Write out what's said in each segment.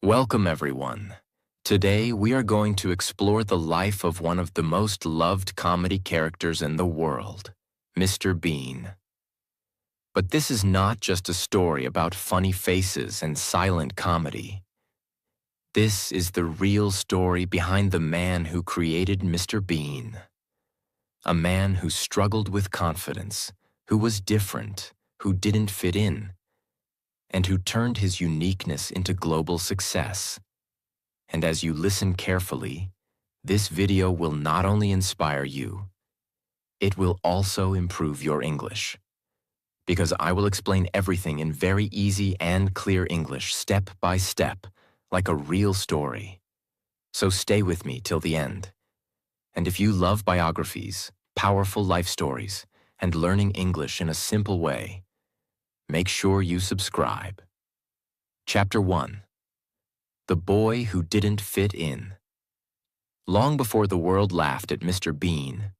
Welcome, everyone. Today, we are going to explore the life of one of the most loved comedy characters in the world, Mr. Bean. But this is not just a story about funny faces and silent comedy. This is the real story behind the man who created Mr. Bean. A man who struggled with confidence, who was different, who didn't fit in, and who turned his uniqueness into global success. And as you listen carefully, this video will not only inspire you, it will also improve your English. Because I will explain everything in very easy and clear English, step by step, like a real story. So stay with me till the end. And if you love biographies, powerful life stories, and learning English in a simple way, make sure you subscribe. Chapter 1. The Boy Who Didn't Fit In. Long before the world laughed at Mr. Bean,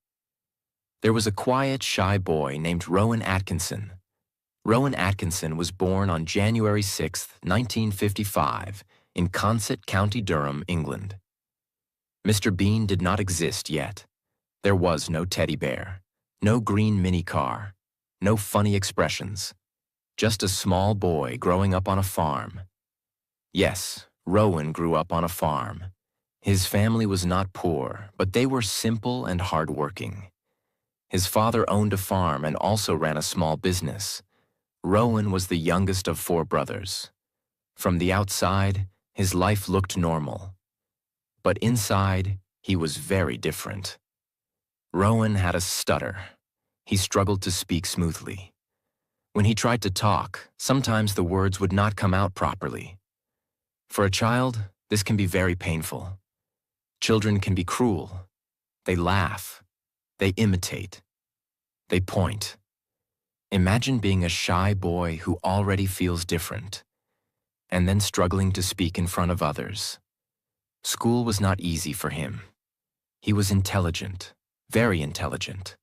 there was a quiet, shy boy named Rowan Atkinson. Rowan Atkinson was born on January 6, 1955, in Consett, County Durham, England. Mr. Bean did not exist yet. There was no teddy bear, no green mini car, no funny expressions. Just a small boy growing up on a farm. Yes, Rowan grew up on a farm. His family was not poor, but they were simple and hardworking. His father owned a farm and also ran a small business. Rowan was the youngest of 4 brothers. From the outside, his life looked normal. But inside, he was very different. Rowan had a stutter. He struggled to speak smoothly. When he tried to talk, sometimes the words would not come out properly. For a child, this can be very painful. Children can be cruel. They laugh. They imitate. They point. Imagine being a shy boy who already feels different, and then struggling to speak in front of others. School was not easy for him. He was intelligent, very intelligent.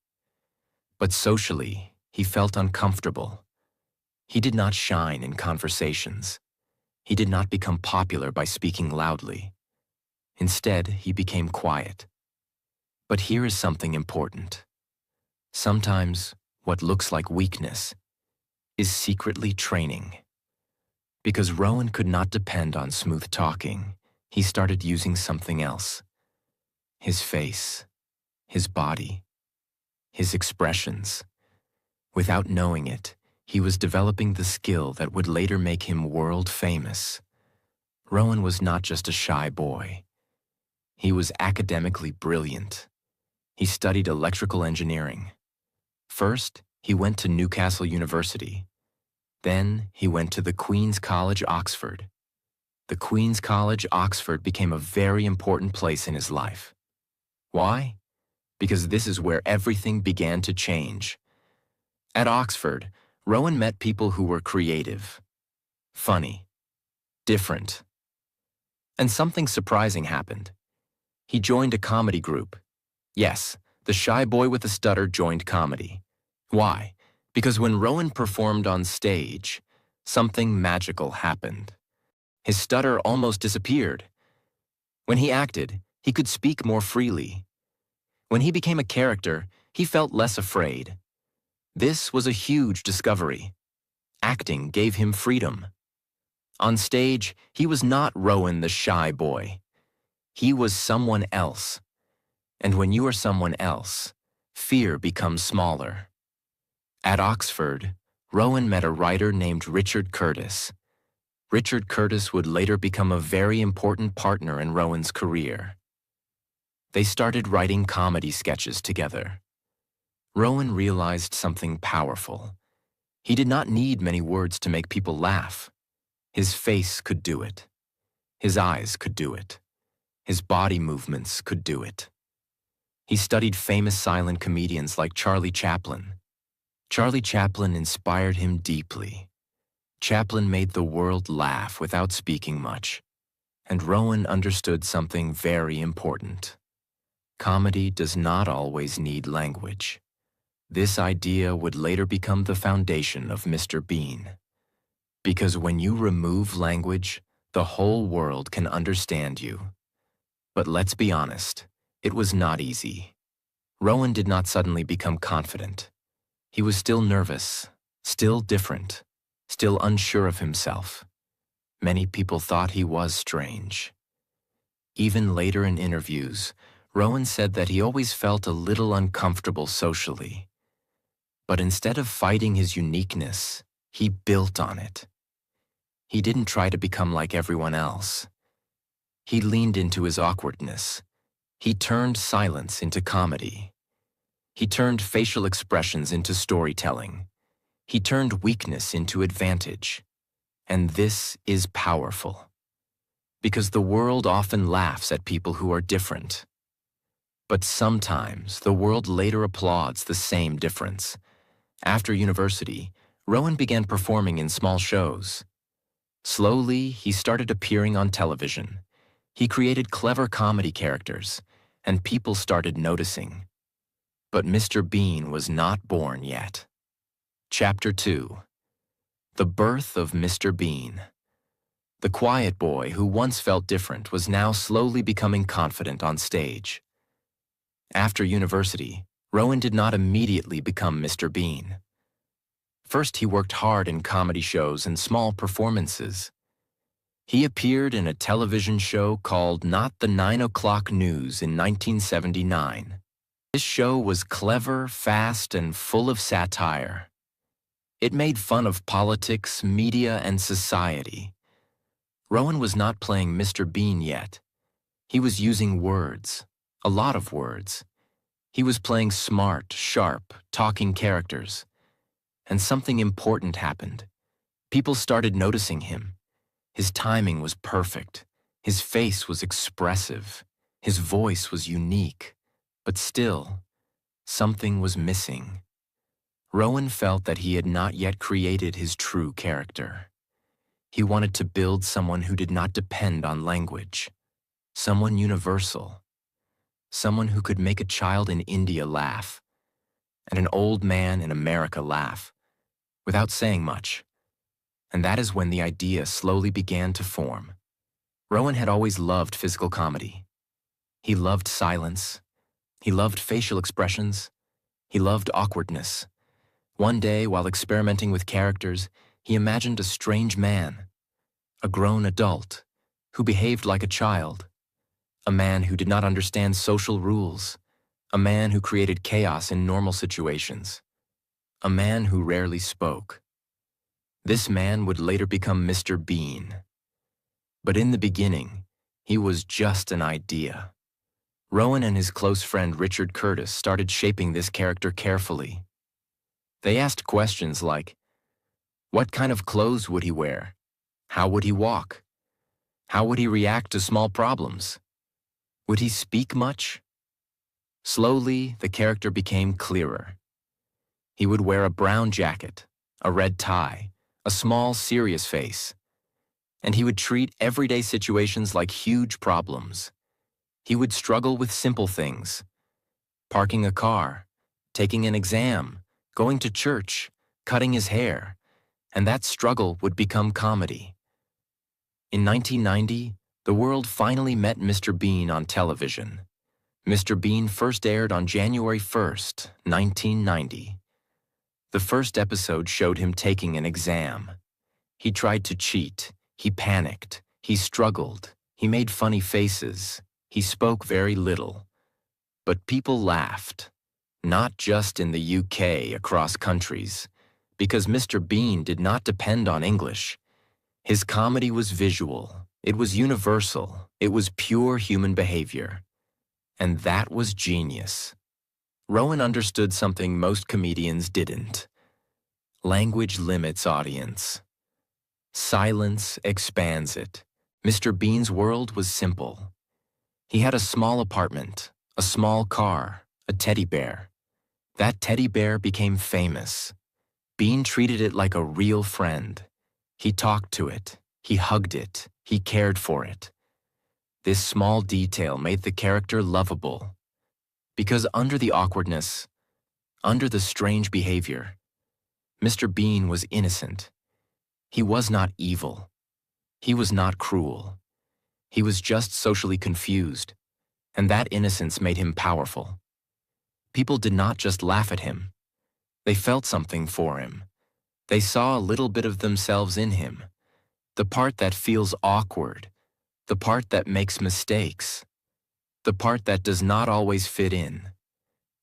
But socially, he felt uncomfortable. He did not shine in conversations. He did not become popular by speaking loudly. Instead, he became quiet. But here is something important. Sometimes, what looks like weakness is secretly training. Because Rowan could not depend on smooth talking, he started using something else. His face, his body, his expressions. Without knowing it, he was developing the skill that would later make him world famous. Rowan was not just a shy boy. He was academically brilliant. He studied electrical engineering. First, he went to Newcastle University. Then, he went to the Queen's College, Oxford. The Queen's College, Oxford became a very important place in his life. Why? Because this is where everything began to change. At Oxford, Rowan met people who were creative, funny, different. And something surprising happened. He joined a comedy group. Yes, the shy boy with a stutter joined comedy. Why? Because when Rowan performed on stage, something magical happened. His stutter almost disappeared. When he acted, he could speak more freely. When he became a character, he felt less afraid. This was a huge discovery. Acting gave him freedom. On stage, he was not Rowan the shy boy. He was someone else. And when you are someone else, fear becomes smaller. At Oxford, Rowan met a writer named Richard Curtis. Richard Curtis would later become a very important partner in Rowan's career. They started writing comedy sketches together. Rowan realized something powerful. He did not need many words to make people laugh. His face could do it. His eyes could do it. His body movements could do it. He studied famous silent comedians like Charlie Chaplin. Charlie Chaplin inspired him deeply. Chaplin made the world laugh without speaking much. And Rowan understood something very important. Comedy does not always need language. This idea would later become the foundation of Mr. Bean. Because when you remove language, The whole world can understand you. But let's be honest, it was not easy. Rowan did not suddenly become confident. He was still nervous, still different, still unsure of himself. Many people thought he was strange. Even later in interviews, Rowan said that he always felt a little uncomfortable socially. But instead of fighting his uniqueness, he built on it. He didn't try to become like everyone else. He leaned into his awkwardness. He turned silence into comedy. He turned facial expressions into storytelling. He turned weakness into advantage. And this is powerful. Because the world often laughs at people who are different. But sometimes the world later applauds the same difference. After university, Rowan began performing in small shows. Slowly, he started appearing on television. He created clever comedy characters, and people started noticing. But Mr. Bean was not born yet. Chapter 2. The Birth of Mr. Bean. The quiet boy who once felt different was now slowly becoming confident on stage. After university, Rowan did not immediately become Mr. Bean. First, he worked hard in comedy shows and small performances. He appeared in a television show called Not the 9 O'Clock News in 1979. This show was clever, fast, and full of satire. It made fun of politics, media, and society. Rowan was not playing Mr. Bean yet. He was using words, a lot of words. He was playing smart, sharp, talking characters. And something important happened. People started noticing him. His timing was perfect. His face was expressive. His voice was unique. But still, something was missing. Rowan felt that he had not yet created his true character. He wanted to build someone who did not depend on language. Someone universal. Someone who could make a child in India laugh, and an old man in America laugh, without saying much. And that is when the idea slowly began to form. Rowan had always loved physical comedy. He loved silence. He loved facial expressions. He loved awkwardness. One day, while experimenting with characters, he imagined a strange man, a grown adult, who behaved like a child, a man who did not understand social rules, a man who created chaos in normal situations, a man who rarely spoke. This man would later become Mr. Bean. But in the beginning, he was just an idea. Rowan and his close friend Richard Curtis started shaping this character carefully. They asked questions like, what kind of clothes would he wear? How would he walk? How would he react to small problems? Would he speak much? Slowly, the character became clearer. He would wear a brown jacket, a red tie, a small, serious face, and he would treat everyday situations like huge problems. He would struggle with simple things, parking a car, taking an exam, going to church, cutting his hair, and that struggle would become comedy. In 1990, the world finally met Mr. Bean on television. Mr. Bean first aired on January 1st, 1990. The first episode showed him taking an exam. He tried to cheat. He panicked. He struggled. He made funny faces. He spoke very little. But people laughed. Not just in the UK, across countries. Because Mr. Bean did not depend on English. His comedy was visual. It was universal. It was pure human behavior. And that was genius. Rowan understood something most comedians didn't. Language limits audience. Silence expands it. Mr. Bean's world was simple. He had a small apartment, a small car, a teddy bear. That teddy bear became famous. Bean treated it like a real friend. He talked to it. He hugged it. He cared for it. This small detail made the character lovable. Because under the awkwardness, under the strange behavior, Mr. Bean was innocent. He was not evil. He was not cruel. He was just socially confused, and that innocence made him powerful. People did not just laugh at him. They felt something for him. They saw a little bit of themselves in him, the part that feels awkward, the part that makes mistakes, the part that does not always fit in.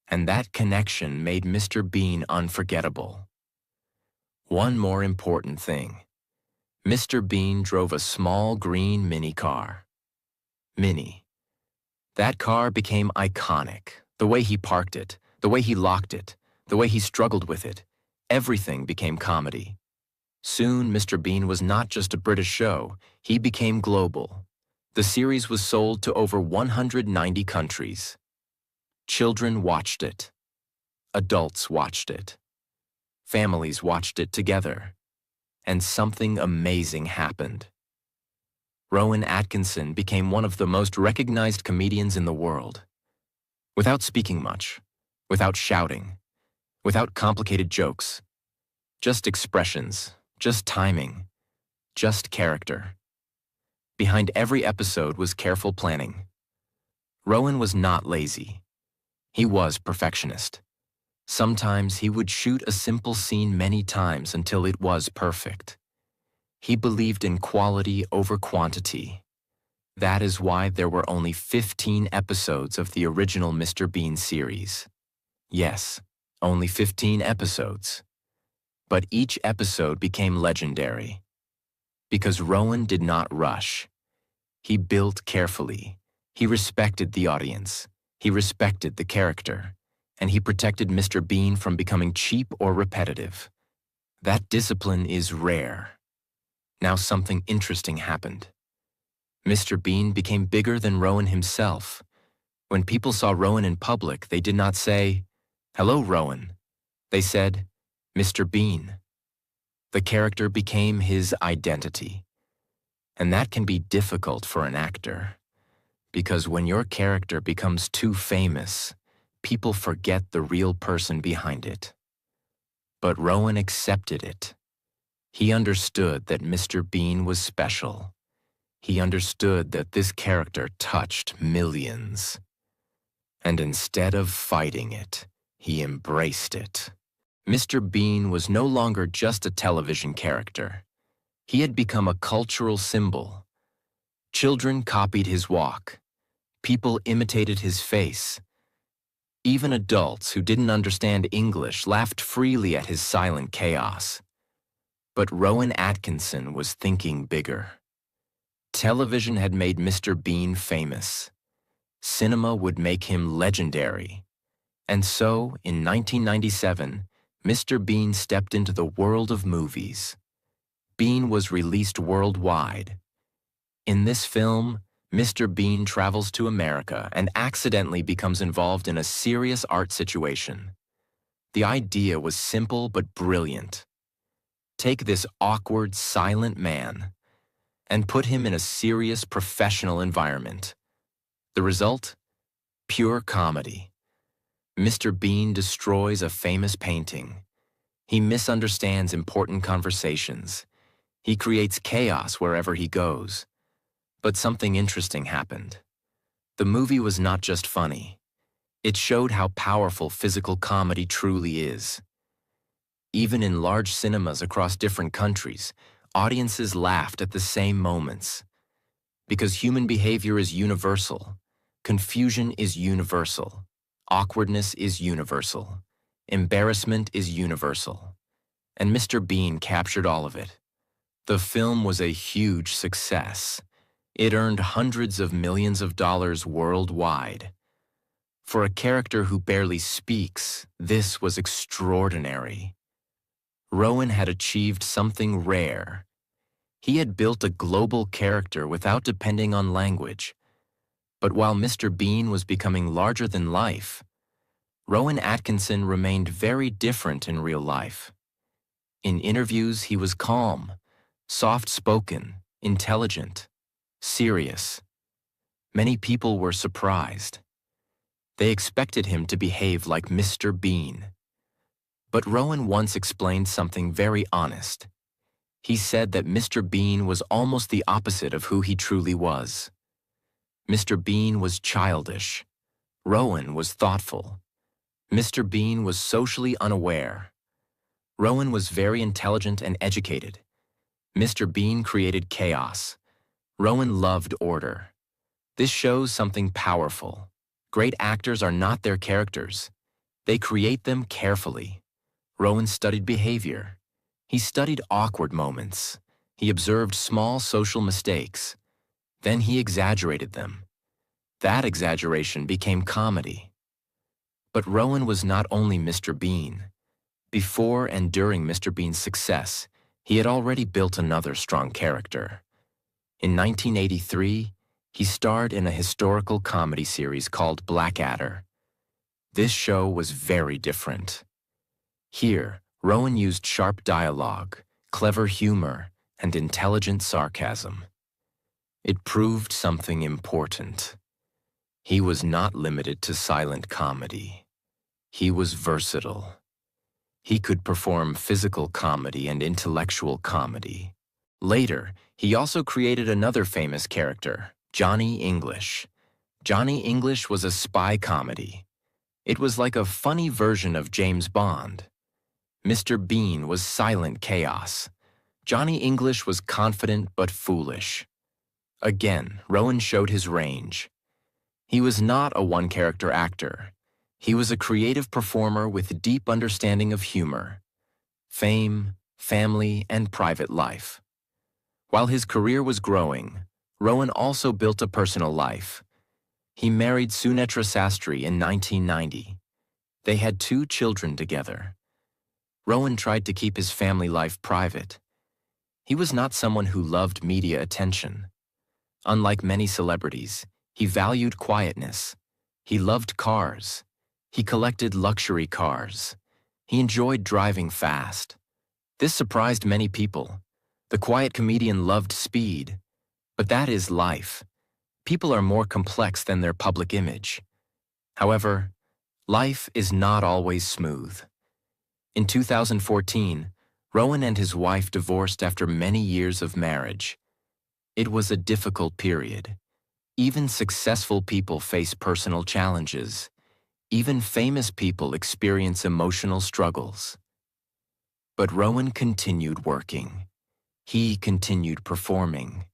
And that connection made Mr. Bean unforgettable. One more important thing. Mr. Bean drove a small green mini car. Mini. That car became iconic. The way he parked it, the way he locked it, the way he struggled with it, everything became comedy. Soon, Mr. Bean was not just a British show, he became global. The series was sold to over 190 countries. Children watched it. Adults watched it. Families watched it together. And something amazing happened. Rowan Atkinson became one of the most recognized comedians in the world. Without speaking much, without shouting, without complicated jokes, just expressions, just timing, just character. Behind every episode was careful planning. Rowan was not lazy. He was perfectionist. Sometimes he would shoot a simple scene many times until it was perfect. He believed in quality over quantity. That is why there were only 15 episodes of the original Mr. Bean series. Yes, only 15 episodes. But each episode became legendary. Because Rowan did not rush. He built carefully. He respected the audience. He respected the character. And he protected Mr. Bean from becoming cheap or repetitive. That discipline is rare. Now something interesting happened. Mr. Bean became bigger than Rowan himself. When people saw Rowan in public, they did not say, "Hello, Rowan." They said, "Mr. Bean." The character became his identity. And that can be difficult for an actor, because when your character becomes too famous, people forget the real person behind it. But Rowan accepted it. He understood that Mr. Bean was special. He understood that this character touched millions. And instead of fighting it, he embraced it. Mr. Bean was no longer just a television character. He had become a cultural symbol. Children copied his walk. People imitated his face. Even adults who didn't understand English laughed freely at his silent chaos. But Rowan Atkinson was thinking bigger. Television had made Mr. Bean famous. Cinema would make him legendary. And so, in 1997, Mr. Bean stepped into the world of movies. Bean was released worldwide. In this film, Mr. Bean travels to America and accidentally becomes involved in a serious art situation. The idea was simple but brilliant. Take this awkward, silent man and put him in a serious professional environment. The result? Pure comedy. Mr. Bean destroys a famous painting. He misunderstands important conversations. He creates chaos wherever he goes. But something interesting happened. The movie was not just funny. It showed how powerful physical comedy truly is. Even in large cinemas across different countries, audiences laughed at the same moments. Because human behavior is universal. Confusion is universal. Awkwardness is universal. Embarrassment is universal. And Mr. Bean captured all of it. The film was a huge success. It earned hundreds of millions of dollars worldwide. For a character who barely speaks, this was extraordinary. Rowan had achieved something rare. He had built a global character without depending on language. But while Mr. Bean was becoming larger than life, Rowan Atkinson remained very different in real life. In interviews, he was calm, soft-spoken, intelligent, serious. Many people were surprised. They expected him to behave like Mr. Bean. But Rowan once explained something very honest. He said that Mr. Bean was almost the opposite of who he truly was. Mr. Bean was childish. Rowan was thoughtful. Mr. Bean was socially unaware. Rowan was very intelligent and educated. Mr. Bean created chaos. Rowan loved order. This shows something powerful. Great actors are not their characters. They create them carefully. Rowan studied behavior. He studied awkward moments. He observed small social mistakes. Then he exaggerated them. That exaggeration became comedy. But Rowan was not only Mr. Bean. Before and during Mr. Bean's success, he had already built another strong character. In 1983, he starred in a historical comedy series called Blackadder. This show was very different. Here, Rowan used sharp dialogue, clever humor, and intelligent sarcasm. It proved something important. He was not limited to silent comedy. He was versatile. He could perform physical comedy and intellectual comedy. Later, he also created another famous character, Johnny English. Johnny English was a spy comedy. It was like a funny version of James Bond. Mr. Bean was silent chaos. Johnny English was confident but foolish. Again, Rowan showed his range. He was not a one-character actor. He was a creative performer with deep understanding of humor, fame, family, and private life. While his career was growing, Rowan also built a personal life. He married Sunetra Sastry in 1990. They had 2 children together. Rowan tried to keep his family life private. He was not someone who loved media attention. Unlike many celebrities, he valued quietness. He loved cars. He collected luxury cars. He enjoyed driving fast. This surprised many people. The quiet comedian loved speed. But that is life. People are more complex than their public image. However, life is not always smooth. In 2014, Rowan and his wife divorced after many years of marriage. It was a difficult period. Even successful people face personal challenges. Even famous people experience emotional struggles. But Rowan continued working. He continued performing.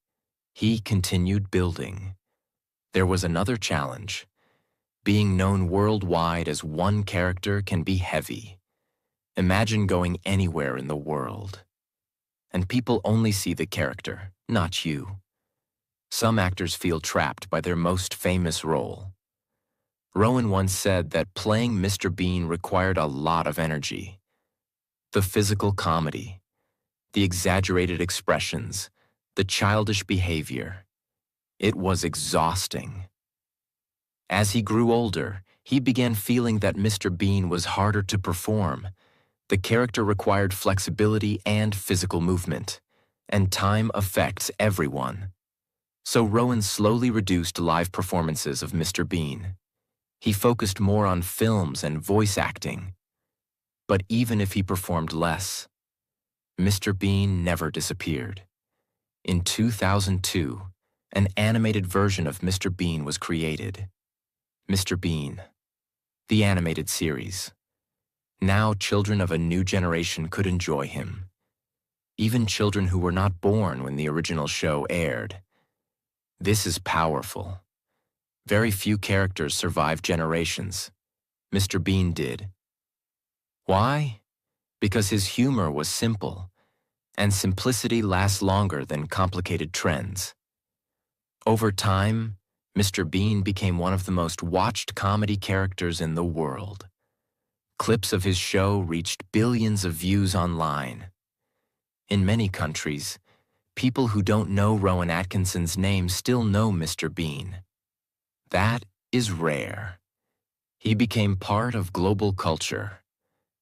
He continued building. There was another challenge. Being known worldwide as one character can be heavy. Imagine going anywhere in the world, and people only see the character, not you. Some actors feel trapped by their most famous role. Rowan once said that playing Mr. Bean required a lot of energy. The physical comedy, the exaggerated expressions, the childish behavior. It was exhausting. As he grew older, he began feeling that Mr. Bean was harder to perform. The character required flexibility and physical movement, and time affects everyone. So Rowan slowly reduced live performances of Mr. Bean. He focused more on films and voice acting. But even if he performed less, Mr. Bean never disappeared. In 2002, an animated version of Mr. Bean was created. Mr. Bean, the animated series. Now children of a new generation could enjoy him. Even children who were not born when the original show aired. This is powerful. Very few characters survive generations. Mr. Bean did. Why? Because his humor was simple, and simplicity lasts longer than complicated trends. Over time, Mr. Bean became one of the most watched comedy characters in the world. Clips of his show reached billions of views online. In many countries, people who don't know Rowan Atkinson's name still know Mr. Bean. That is rare. He became part of global culture,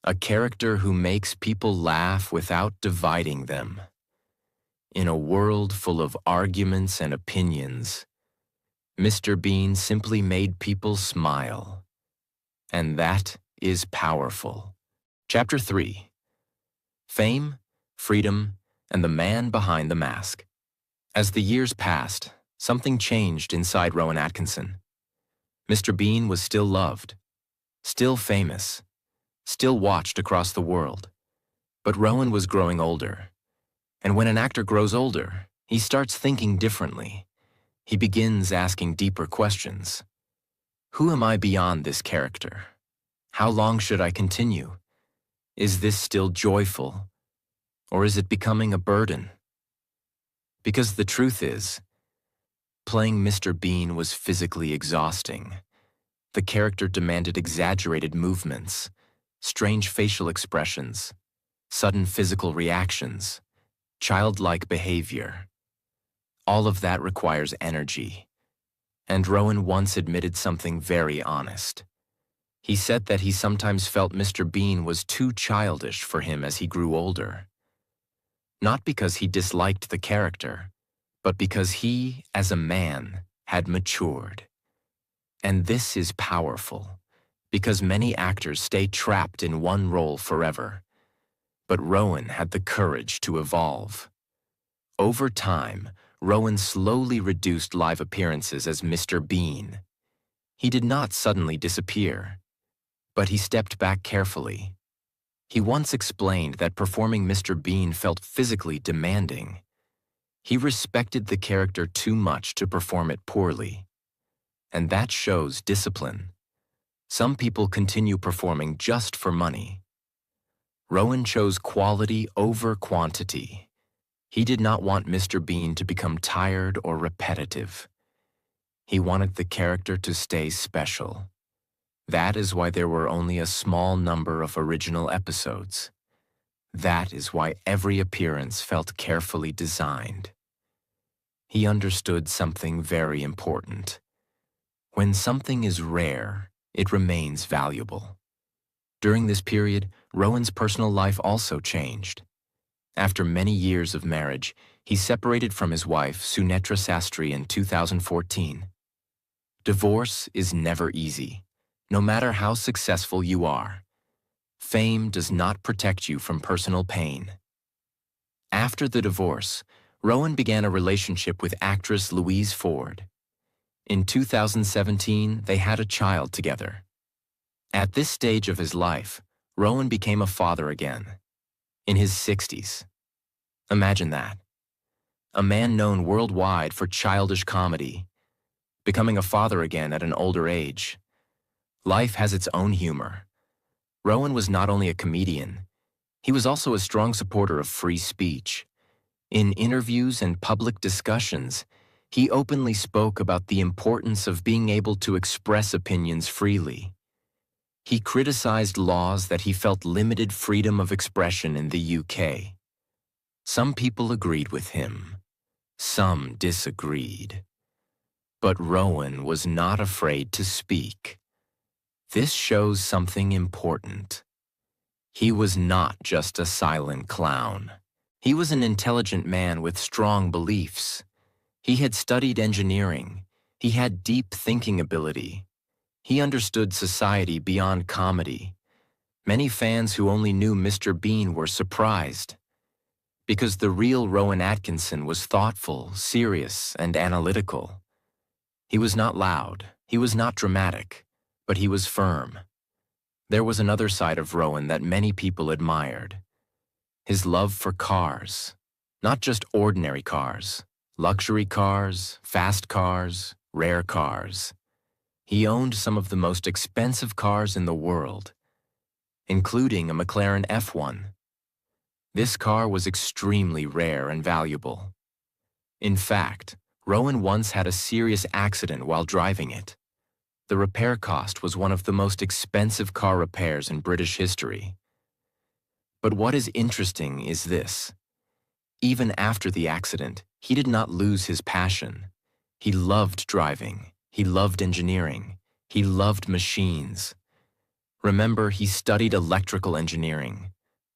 a character who makes people laugh without dividing them. In a world full of arguments and opinions, Mr. Bean simply made people smile. And that is powerful. Chapter 3. Fame, Freedom, and the man behind the mask. As the years passed, something changed inside Rowan Atkinson. Mr. Bean was still loved, still famous, still watched across the world. But Rowan was growing older. And when an actor grows older, he starts thinking differently. He begins asking deeper questions. Who am I beyond this character? How long should I continue? Is this still joyful? Or is it becoming a burden? Because the truth is, playing Mr. Bean was physically exhausting. The character demanded exaggerated movements, strange facial expressions, sudden physical reactions, childlike behavior. All of that requires energy. And Rowan once admitted something very honest. He said that he sometimes felt Mr. Bean was too childish for him as he grew older. Not because he disliked the character, but because he, as a man, had matured. And this is powerful, because many actors stay trapped in one role forever. But Rowan had the courage to evolve. Over time, Rowan slowly reduced live appearances as Mr. Bean. He did not suddenly disappear, but he stepped back carefully. He once explained that performing Mr. Bean felt physically demanding. He respected the character too much to perform it poorly. And that shows discipline. Some people continue performing just for money. Rowan chose quality over quantity. He did not want Mr. Bean to become tired or repetitive. He wanted the character to stay special. That is why there were only a small number of original episodes. That is why every appearance felt carefully designed. He understood something very important. When something is rare, it remains valuable. During this period, Rowan's personal life also changed. After many years of marriage, he separated from his wife, Sunetra Sastry, in 2014. Divorce is never easy, no matter how successful you are. Fame does not protect you from personal pain. After the divorce, Rowan began a relationship with actress Louise Ford. In 2017, they had a child together. At this stage of his life, Rowan became a father again, in his 60s. Imagine that. A man known worldwide for childish comedy, becoming a father again at an older age. Life has its own humor. Rowan was not only a comedian, he was also a strong supporter of free speech. In interviews and public discussions, he openly spoke about the importance of being able to express opinions freely. He criticized laws that he felt limited freedom of expression in the UK. Some people agreed with him. Some disagreed. But Rowan was not afraid to speak. This shows something important. He was not just a silent clown. He was an intelligent man with strong beliefs. He had studied engineering. He had deep thinking ability. He understood society beyond comedy. Many fans who only knew Mr. Bean were surprised. Because the real Rowan Atkinson was thoughtful, serious, and analytical. He was not loud. He was not dramatic. But he was firm. There was another side of Rowan that many people admired. His love for cars. Not just ordinary cars. Luxury cars, fast cars, rare cars. He owned some of the most expensive cars in the world, including a McLaren F1. This car was extremely rare and valuable. In fact, Rowan once had a serious accident while driving it. The repair cost was one of the most expensive car repairs in British history. But what is interesting is this. Even after the accident, he did not lose his passion. He loved driving. He loved engineering. He loved machines. Remember, he studied electrical engineering.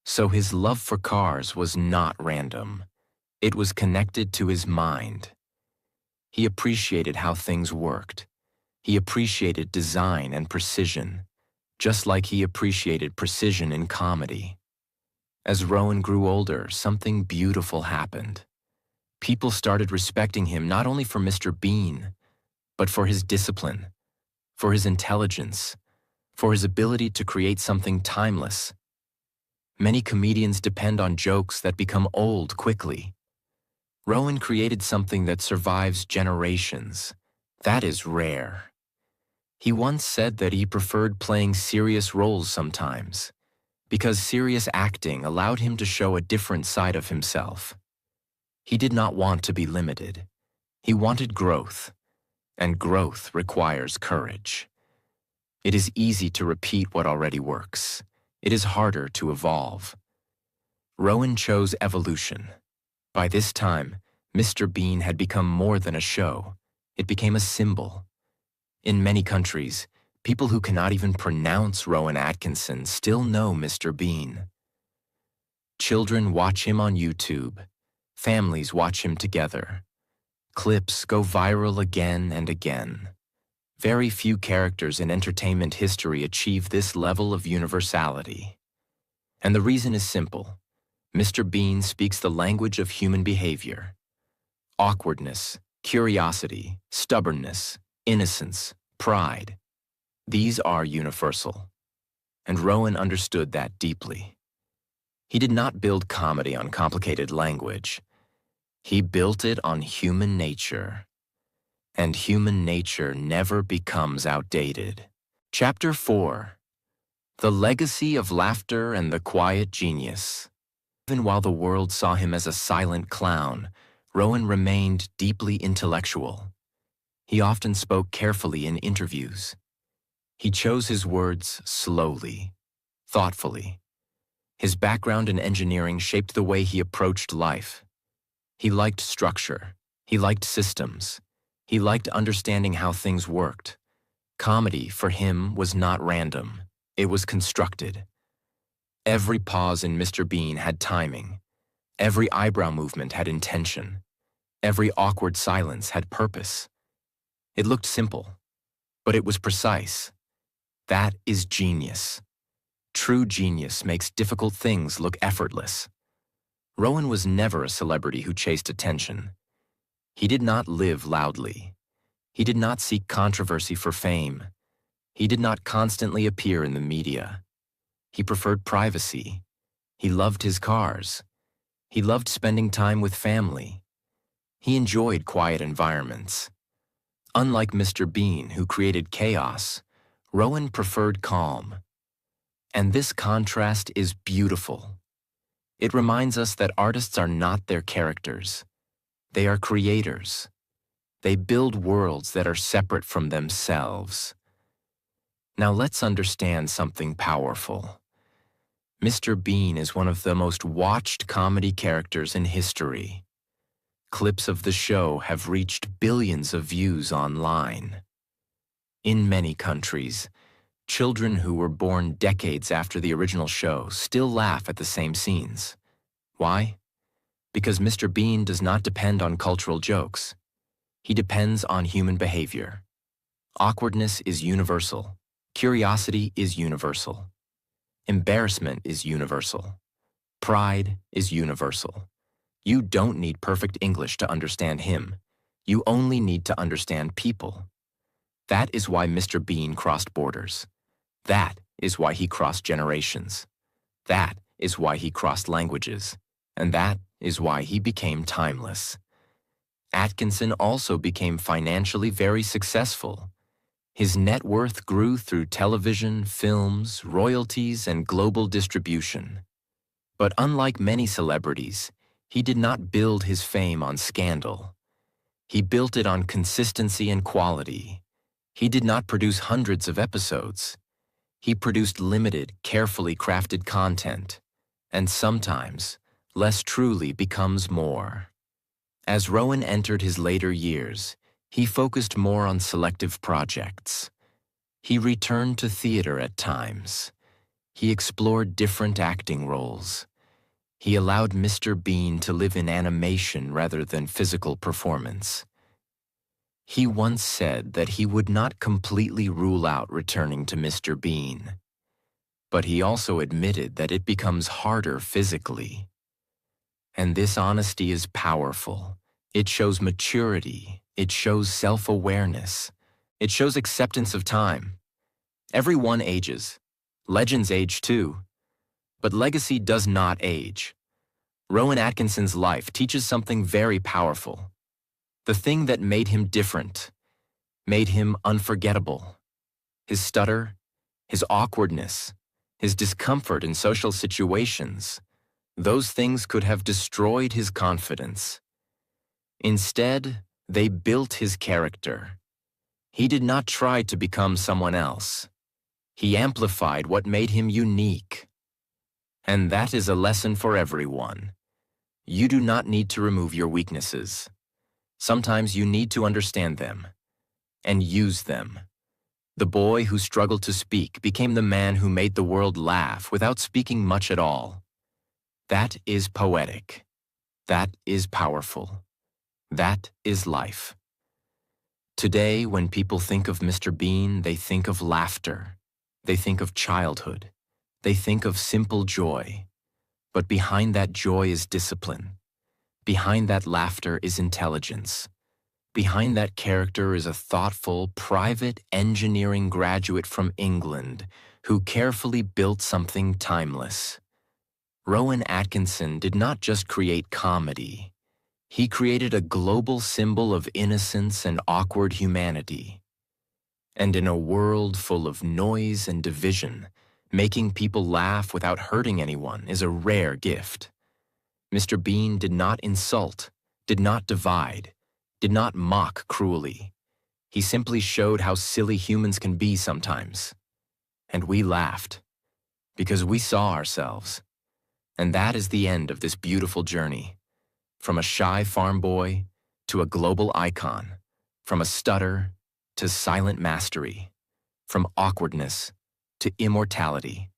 So his love for cars was not random. It was connected to his mind. He appreciated how things worked. He appreciated design and precision, just like he appreciated precision in comedy. As Rowan grew older, something beautiful happened. People started respecting him not only for Mr. Bean, but for his discipline, for his intelligence, for his ability to create something timeless. Many comedians depend on jokes that become old quickly. Rowan created something that survives generations. That is rare. He once said that he preferred playing serious roles sometimes, because serious acting allowed him to show a different side of himself. He did not want to be limited. He wanted growth, and growth requires courage. It is easy to repeat what already works. It is harder to evolve. Rowan chose evolution. By this time, Mr. Bean had become more than a show. It became a symbol. In many countries, people who cannot even pronounce Rowan Atkinson still know Mr. Bean. Children watch him on YouTube. Families watch him together. Clips go viral again and again. Very few characters in entertainment history achieve this level of universality. And the reason is simple. Mr. Bean speaks the language of human behavior. Awkwardness, curiosity, stubbornness, innocence, pride. These are universal. And Rowan understood that deeply. He did not build comedy on complicated language. He built it on human nature. And human nature never becomes outdated. Chapter 4. The Legacy of Laughter and the Quiet Genius. Even while the world saw him as a silent clown, Rowan remained deeply intellectual. He often spoke carefully in interviews. He chose his words slowly, thoughtfully. His background in engineering shaped the way he approached life. He liked structure. He liked systems. He liked understanding how things worked. Comedy, for him, was not random. It was constructed. Every pause in Mr. Bean had timing. Every eyebrow movement had intention. Every awkward silence had purpose. It looked simple, but it was precise. That is genius. True genius makes difficult things look effortless. Rowan was never a celebrity who chased attention. He did not live loudly. He did not seek controversy for fame. He did not constantly appear in the media. He preferred privacy. He loved his cars. He loved spending time with family. He enjoyed quiet environments. Unlike Mr. Bean, who created chaos, Rowan preferred calm. And this contrast is beautiful. It reminds us that artists are not their characters. They are creators. They build worlds that are separate from themselves. Now let's understand something powerful. Mr. Bean is one of the most watched comedy characters in history. Clips of the show have reached billions of views online. In many countries, children who were born decades after the original show still laugh at the same scenes. Why? Because Mr. Bean does not depend on cultural jokes. He depends on human behavior. Awkwardness is universal. Curiosity is universal. Embarrassment is universal. Pride is universal. You don't need perfect English to understand him. You only need to understand people. That is why Mr. Bean crossed borders. That is why he crossed generations. That is why he crossed languages. And that is why he became timeless. Atkinson also became financially very successful. His net worth grew through television, films, royalties, and global distribution. But unlike many celebrities, he did not build his fame on scandal. He built it on consistency and quality. He did not produce hundreds of episodes. He produced limited, carefully crafted content. And sometimes, less truly becomes more. As Rowan entered his later years, he focused more on selective projects. He returned to theater at times. He explored different acting roles. He allowed Mr. Bean to live in animation rather than physical performance. He once said that he would not completely rule out returning to Mr. Bean. But he also admitted that it becomes harder physically. And this honesty is powerful. It shows maturity. It shows self-awareness. It shows acceptance of time. Everyone ages. Legends age too. But legacy does not age. Rowan Atkinson's life teaches something very powerful. The thing that made him different, made him unforgettable. His stutter, his awkwardness, his discomfort in social situations, those things could have destroyed his confidence. Instead, they built his character. He did not try to become someone else. He amplified what made him unique. And that is a lesson for everyone. You do not need to remove your weaknesses. Sometimes you need to understand them and use them. The boy who struggled to speak became the man who made the world laugh without speaking much at all. That is poetic. That is powerful. That is life. Today, when people think of Mr. Bean, they think of laughter. They think of childhood. They think of simple joy. But behind that joy is discipline. Behind that laughter is intelligence. Behind that character is a thoughtful, private engineering graduate from England who carefully built something timeless. Rowan Atkinson did not just create comedy. He created a global symbol of innocence and awkward humanity. And in a world full of noise and division, making people laugh without hurting anyone is a rare gift. Mr. Bean did not insult, did not divide, did not mock cruelly. He simply showed how silly humans can be sometimes. And we laughed, because we saw ourselves. And that is the end of this beautiful journey. From a shy farm boy to a global icon, from a stutter to silent mastery, from awkwardness to immortality.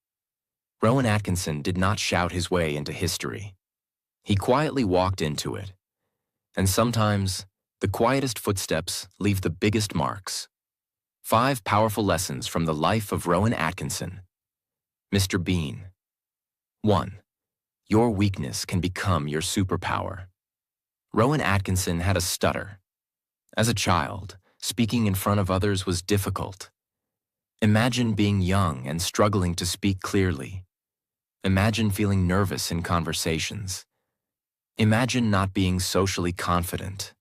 Rowan Atkinson did not shout his way into history. He quietly walked into it. And sometimes, the quietest footsteps leave the biggest marks. 5 powerful lessons from the life of Rowan Atkinson. Mr. Bean. 1. Your weakness can become your superpower. Rowan Atkinson had a stutter. As a child, speaking in front of others was difficult. Imagine being young and struggling to speak clearly. Imagine feeling nervous in conversations. Imagine not being socially confident.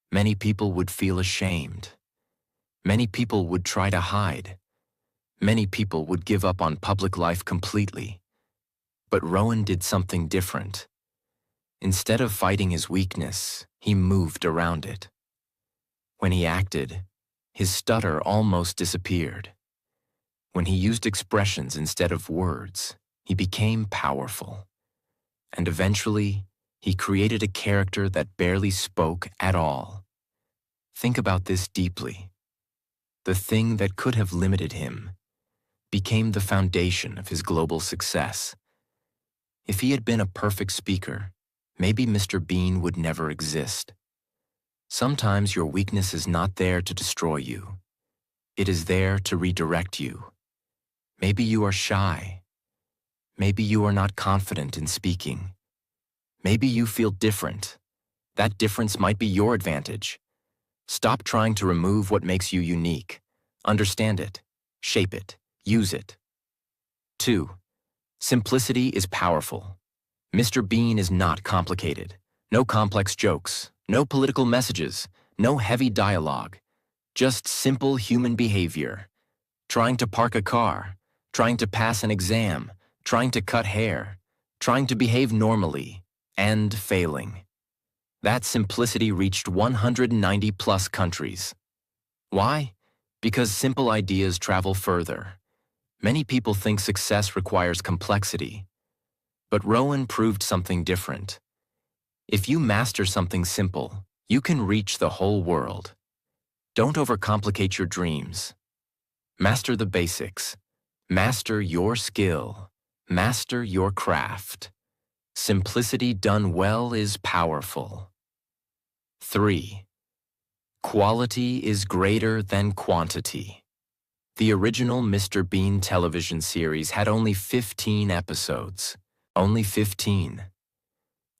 Many people would feel ashamed. Many people would try to hide. Many people would give up on public life completely. But Rowan did something different. Instead of fighting his weakness, he moved around it. When he acted, his stutter almost disappeared. When he used expressions instead of words, he became powerful. And eventually, he created a character that barely spoke at all. Think about this deeply. The thing that could have limited him became the foundation of his global success. If he had been a perfect speaker, maybe Mr. Bean would never exist. Sometimes your weakness is not there to destroy you. It is there to redirect you. Maybe you are shy. Maybe you are not confident in speaking. Maybe you feel different. That difference might be your advantage. Stop trying to remove what makes you unique. Understand it, shape it, use it. 2. Simplicity is powerful. Mr. Bean is not complicated. No complex jokes, no political messages, no heavy dialogue. Just simple human behavior. Trying to park a car, trying to pass an exam, trying to cut hair, trying to behave normally, and failing. That simplicity reached 190+ countries. Why? Because simple ideas travel further. Many people think success requires complexity. But Rowan proved something different. If you master something simple, you can reach the whole world. Don't overcomplicate your dreams. Master the basics. Master your skill. Master your craft. Simplicity done well is powerful. 3. Quality is greater than quantity. The original Mr. Bean television series had only 15 episodes. Only 15.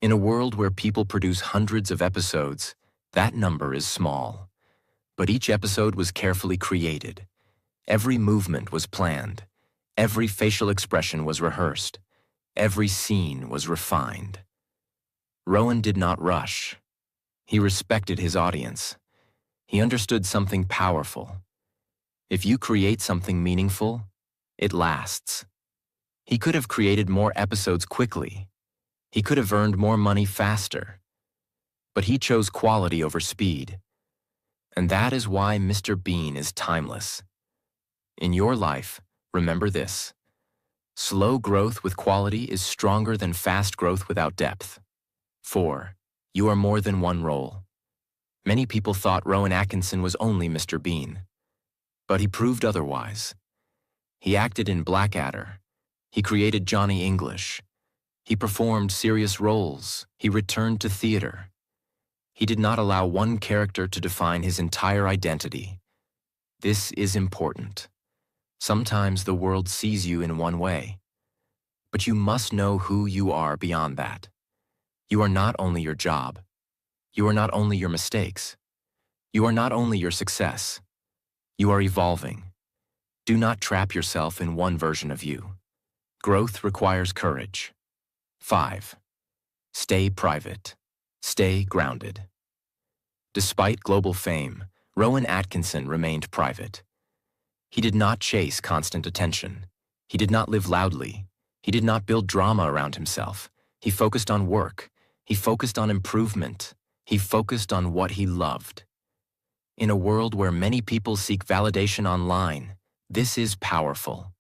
In a world where people produce hundreds of episodes, that number is small. But each episode was carefully created. Every movement was planned. Every facial expression was rehearsed. Every scene was refined. Rowan did not rush. He respected his audience. He understood something powerful. If you create something meaningful, it lasts. He could have created more episodes quickly. He could have earned more money faster. But he chose quality over speed. And that is why Mr. Bean is timeless. In your life, remember this: slow growth with quality is stronger than fast growth without depth. 4. You are more than one role. Many people thought Rowan Atkinson was only Mr. Bean. But he proved otherwise. He acted in Blackadder. He created Johnny English. He performed serious roles. He returned to theater. He did not allow one character to define his entire identity. This is important. Sometimes the world sees you in one way. But you must know who you are beyond that. You are not only your job. You are not only your mistakes. You are not only your success. You are evolving. Do not trap yourself in one version of you. Growth requires courage. 5. Stay private. Stay grounded. Despite global fame, Rowan Atkinson remained private. He did not chase constant attention. He did not live loudly. He did not build drama around himself. He focused on work. He focused on improvement. He focused on what he loved. In a world where many people seek validation online, this is powerful.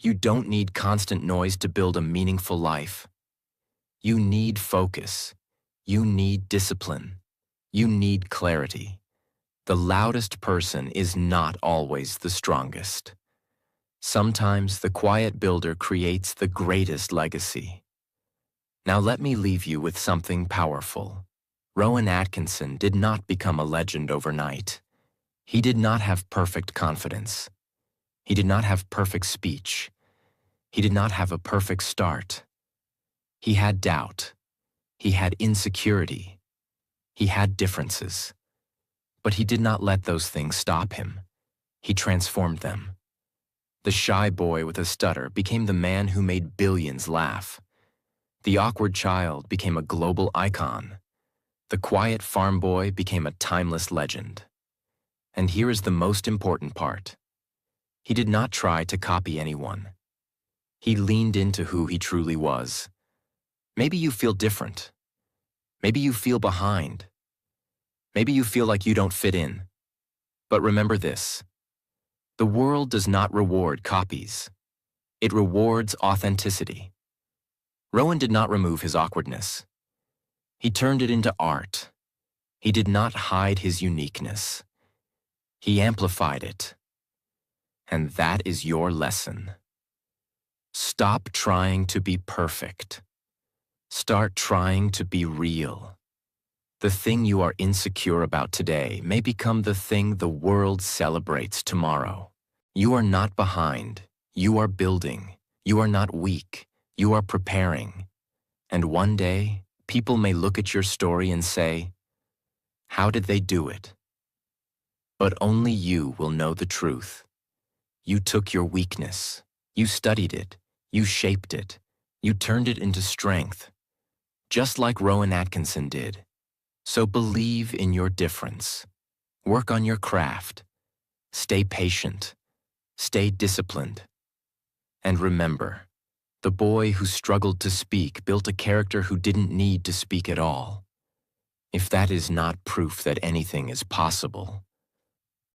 You don't need constant noise to build a meaningful life. You need focus. You need discipline. You need clarity. The loudest person is not always the strongest. Sometimes the quiet builder creates the greatest legacy. Now let me leave you with something powerful. Rowan Atkinson did not become a legend overnight. He did not have perfect confidence. He did not have perfect speech. He did not have a perfect start. He had doubt. He had insecurity. He had differences. But he did not let those things stop him. He transformed them. The shy boy with a stutter became the man who made billions laugh. The awkward child became a global icon. The quiet farm boy became a timeless legend. And here is the most important part. He did not try to copy anyone. He leaned into who he truly was. Maybe you feel different. Maybe you feel behind. Maybe you feel like you don't fit in. But remember this: the world does not reward copies. It rewards authenticity. Rowan did not remove his awkwardness. He turned it into art. He did not hide his uniqueness. He amplified it. And that is your lesson. Stop trying to be perfect. Start trying to be real. The thing you are insecure about today may become the thing the world celebrates tomorrow. You are not behind. You are building. You are not weak. You are preparing. And one day, people may look at your story and say, "How did they do it?" But only you will know the truth. You took your weakness. You studied it. You shaped it. You turned it into strength. Just like Rowan Atkinson did. So believe in your difference. Work on your craft. Stay patient. Stay disciplined. And remember, the boy who struggled to speak built a character who didn't need to speak at all. If that is not proof that anything is possible,